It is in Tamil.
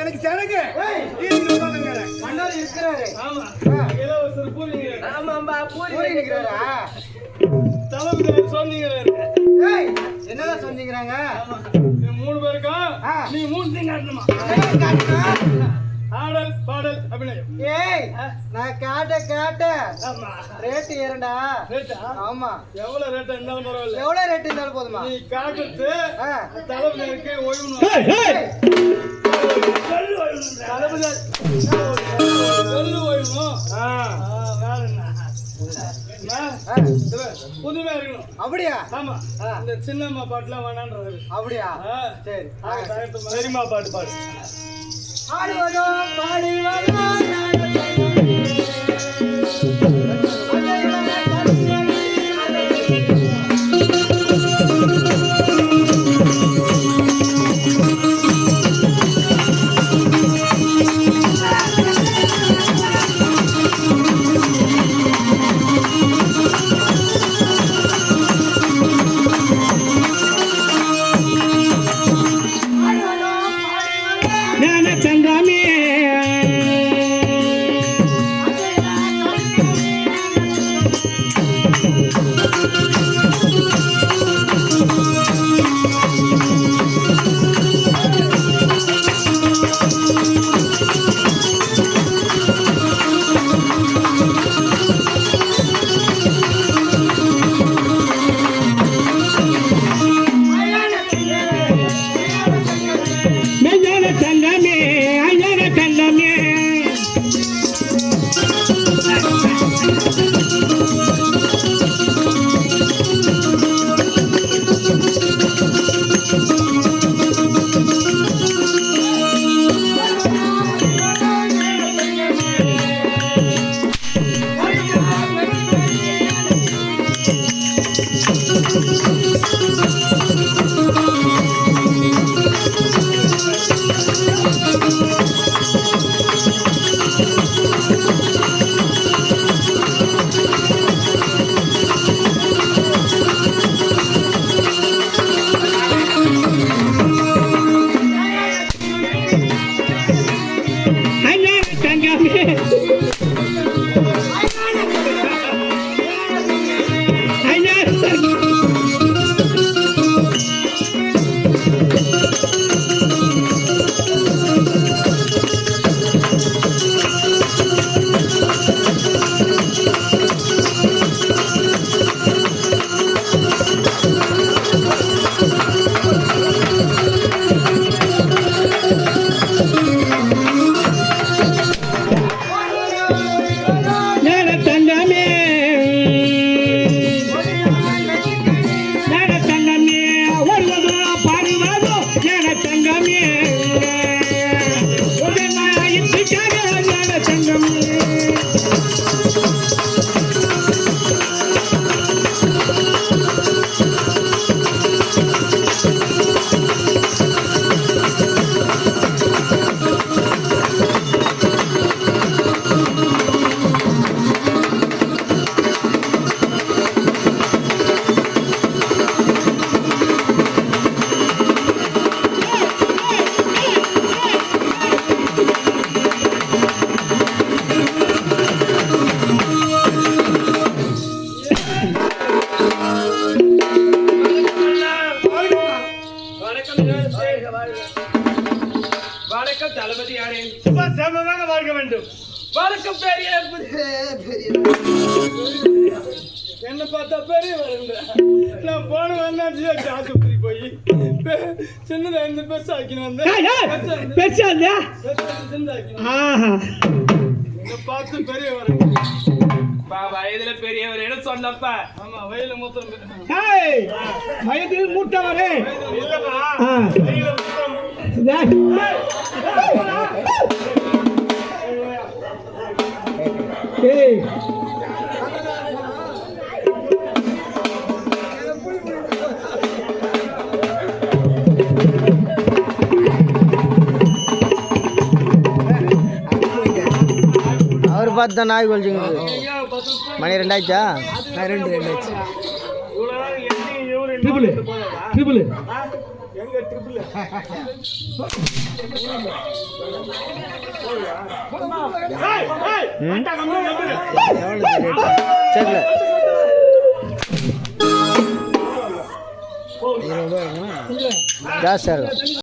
எனக்கு சரக்கு மன்னர் இருக்கிறாரு. ஆமா இலவசர் பூரி. ஆமாம்பா பூரி நிக்கிறாரா? தளபதி சொன்னீங்கறாரு. ஏய் என்னடா சொன்னீங்கறாங்க? ஆமா நீ 3 பேருக்கா நீ 3 திங்க காட்டணுமா? காட்டணும். ஆடல் பாடல் அபிநயம். ஏய் நான் காட்ட ஆமா ரேட் ஏறடா. ரேட்டா? ஆமா எவ்வளவு ரேட் இருந்தாலும் பரவாயில்லை. எவ்வளவு ரேட் இருந்தாலும் போதுமா? நீ காட்டுது தளபதிக்கு ஓய்வுனு. ஏய் சொல்லு ஓய்வுனு. தளபதி சொல்லு ஓய்வுனு. வேற என்ன? புதுமையா இருக்கணும். அப்படியா? ஆமா இந்த சின்னம்மா பாட்டுலாம் வேணான்றாரு. அப்படியா? சரி சரிம்மா பாட்டு பாடு. ஆடுவதோ பாடுவதோ வணக்கம் தளபதி யாரே சமமான வாழ்க வேண்டும். வணக்கம் பெரிய என்ன பார்த்தா பெரிய நான் போன வந்தாச்சு ஆஸ்பத்திரி போய் சின்னதா இருந்து பெருசா ஆக்கின்னு வந்தேன். பார்த்து பெரிய வயதுல பெரியவர் என்ன சொன்னப்ப? ஆமா வயதுல மூத்தம் வயதில் மூத்தவரே அவர் பார்த்து தான் நாய் கொல்ச்சிங்க. மணி 2 ஆயிடுச்சா? 2 ஆயிடுச்சு. ட்ரிபிள் எங்க ட்ரிபிள் ஏய், ஏய், ம்? அட்டா கம்பு, கம்பு. தெரியல போ. ஜாஸ்தியாக இருக்கும்